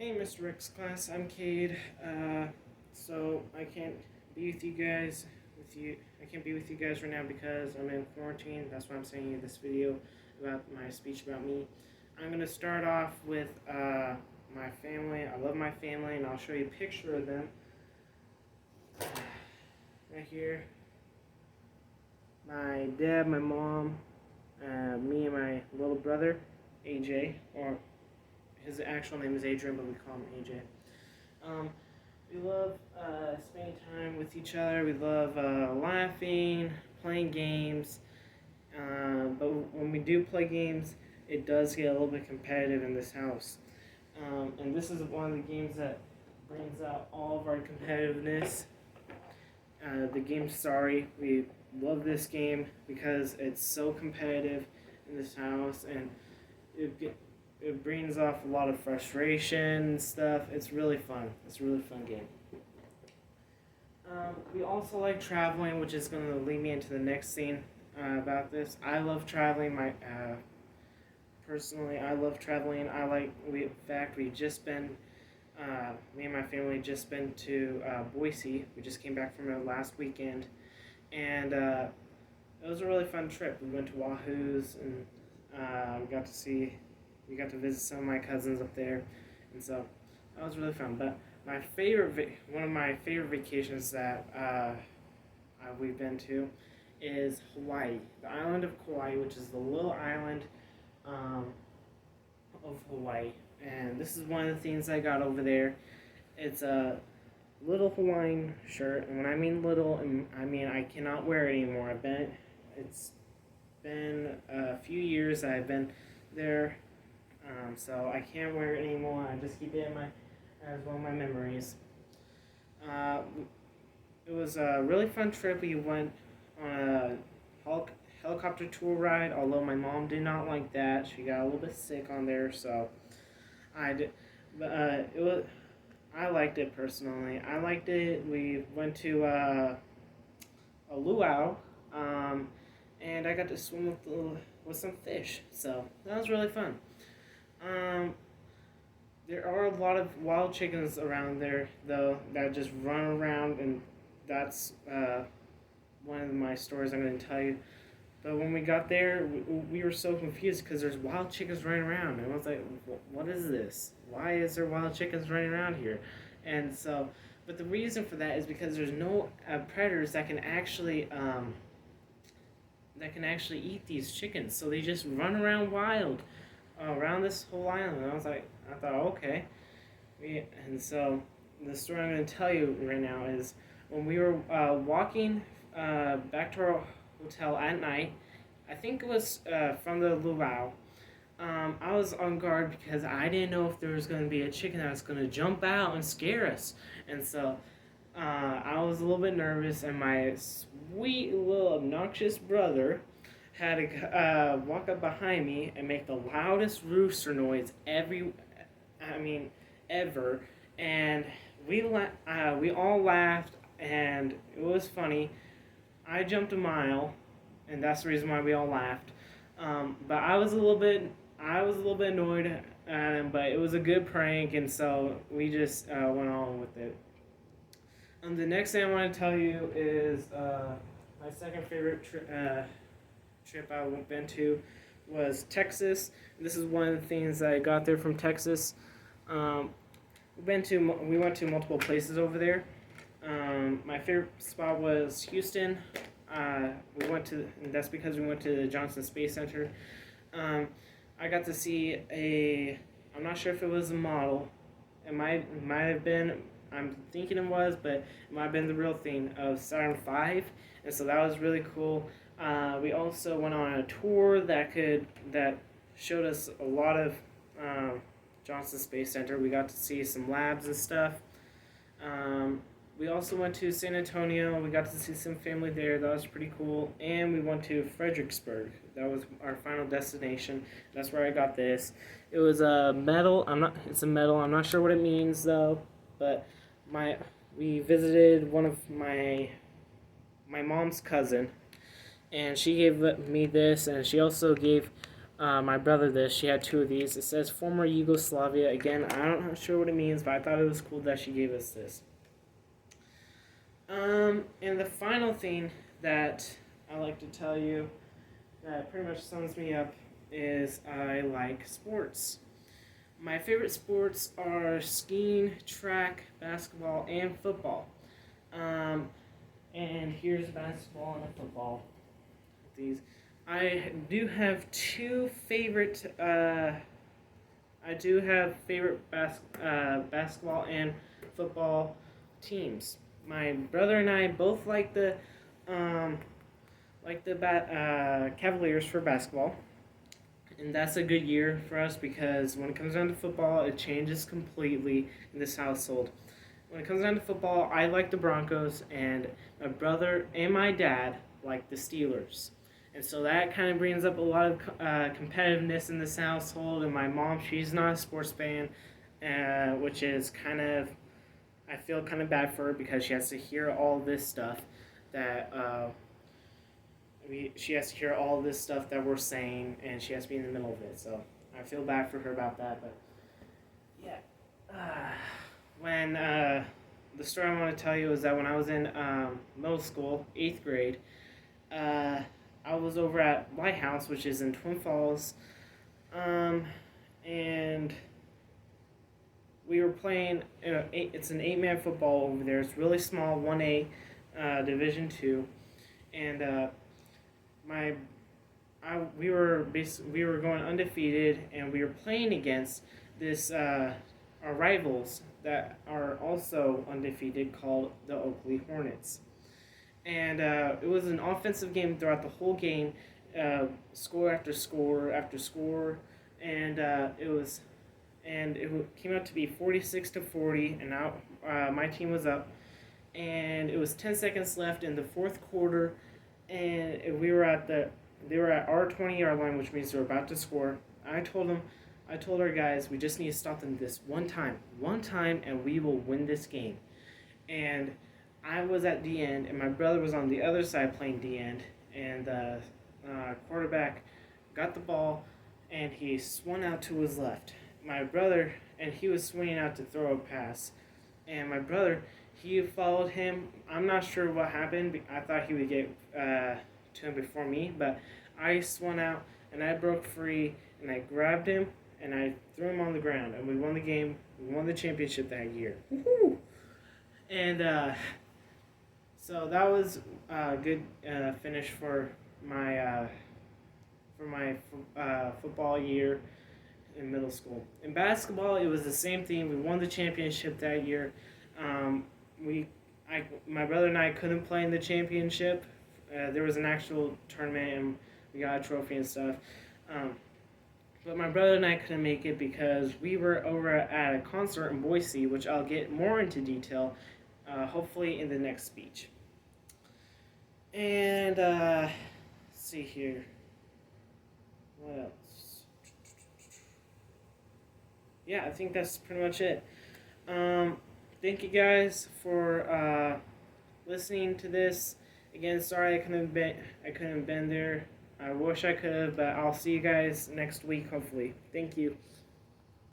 Hey, Mr. X class, I'm Cade. So I can't be with you guys. I can't be with you guys right now because I'm in quarantine. That's why I'm sending you this video about my speech about me. I'm gonna start off with my family. I love my family, and I'll show you a picture of them right here. My dad, my mom, me, and my little brother, AJ, or his actual name is Adrian, but we call him AJ. We love spending time with each other. We love laughing, playing games. But when we do play games, it does get a little bit competitive in this house. And this is one of the games that brings out all of our competitiveness. The game Sorry. We love this game because it's so competitive in this house, and it brings off a lot of frustration and stuff. It's really fun. It's a really fun game. We also like traveling, which is going to lead me into the next scene about this. I love traveling. Personally, I love traveling. In fact, we've just been, me and my family just been to Boise. We just came back from it last weekend, and it was a really fun trip. We went to Wahoo's, and we got to visit some of my cousins up there, and so that was really fun. But one of my favorite vacations that we've been to is Hawaii, the island of Kauai, which is the little island of Hawaii. And this is one of the things I got over there. It's a little Hawaiian shirt, and when I mean little, I mean I cannot wear it anymore. It's been a few years I've been there, so I can't wear it anymore. I just keep it as one of my memories. It was a really fun trip. We went on a helicopter tour ride, although my mom did not like that. She got a little bit sick on there, so I did. But I liked it personally. I liked it. We went to a luau, and I got to swim with some fish, so that was really fun. There are a lot of wild chickens around there, though, that just run around, and that's one of my stories I'm going to tell you. But when we got there, we were so confused because there's wild chickens running around, and I was like, "What is this? Why is there wild chickens running around here?" And so, but the reason for that is because there's no predators that can actually eat these chickens, so they just run around wild around this whole island. And I thought, okay. And so the story I'm going to tell you right now is when we were walking back to our hotel at night. I think it was from the luau. I was on guard because I didn't know if there was going to be a chicken that was going to jump out and scare us. And so I was a little bit nervous, and my sweet little obnoxious brother had to walk up behind me and make the loudest rooster noise ever. And we all laughed, and it was funny. I jumped a mile, and that's the reason why we all laughed. But I was a little bit annoyed, but it was a good prank, and so we just went on with it. The next thing I want to tell you is my second favorite trip I've been to was Texas. This is one of the things that I got there from Texas. We went to multiple places over there. My favorite spot was Houston. And that's because we went to the Johnson Space Center. I got to see I'm not sure if it was a model. It might have been, I'm thinking it was, but it might have been the real thing of Saturn V. And so that was really cool. We also went on a tour that showed us a lot of Johnson Space Center. We got to see some labs and stuff. We also went to San Antonio. We got to see some family there. That was pretty cool. And we went to Fredericksburg. That was our final destination. That's where I got this. It was a medal. It's a medal. I'm not sure what it means though. But we visited one of my mom's cousin, and she gave me this, and she also gave my brother this. She had two of these. It says former Yugoslavia. Again, I'm not sure what it means, but I thought it was cool that she gave us this. And the final thing that I like to tell you that pretty much sums me up is I like sports. My favorite sports are skiing, track, basketball, and football. Um, and here's basketball and football. These, I do have two favorite. I do have favorite basketball and football teams. My brother and I both um, like the Cavaliers for basketball, and that's a good year for us because when it comes down to football, it changes completely in this household. When it comes down to football, I like the Broncos, and my brother and my dad like the Steelers. And so that kind of brings up a lot of competitiveness in this household. And my mom, she's not a sports fan, which is kind of, I feel kind of bad for her because she has to hear all this stuff that she has to hear all this stuff that we're saying, and she has to be in the middle of it. So I feel bad for her about that. But yeah, when the story I want to tell you is that when I was in middle school, 8th grade, I was over at Lighthouse, which is in Twin Falls, and we were playing. It's an 8-man football over there. It's really small, 1A, Division 2, and we were going undefeated, and we were playing against this our rivals that are also undefeated, called the Oakley Hornets. And it was an offensive game throughout the whole game, score after score after score, and it came out to be 46-40, and now my team was up, and it was 10 seconds left in the fourth quarter, and they were at our 20-yard line, which means they were about to score. I told our guys, we just need to stop them this one time, and we will win this game. And I was at the end, and my brother was on the other side playing the end, and the quarterback got the ball, and he swung out to his left. My brother, and he was swinging out to throw a pass, and my brother, he followed him. I'm not sure what happened. I thought he would get to him before me, but I swung out, and I broke free, and I grabbed him, and I threw him on the ground, and we won the game. We won the championship that year. Woohoo! And so that was a good finish for my football year in middle school. In basketball, it was the same thing. We won the championship that year. My brother and I couldn't play in the championship. There was an actual tournament, and we got a trophy and stuff. But my brother and I couldn't make it because we were over at a concert in Boise, which I'll get more into detail, hopefully in the next speech. And let's see here. What else? Yeah, I think that's pretty much it. Thank you guys for listening to this. Again, sorry I couldn't have been there. I wish I could have, but I'll see you guys next week, hopefully. Thank you.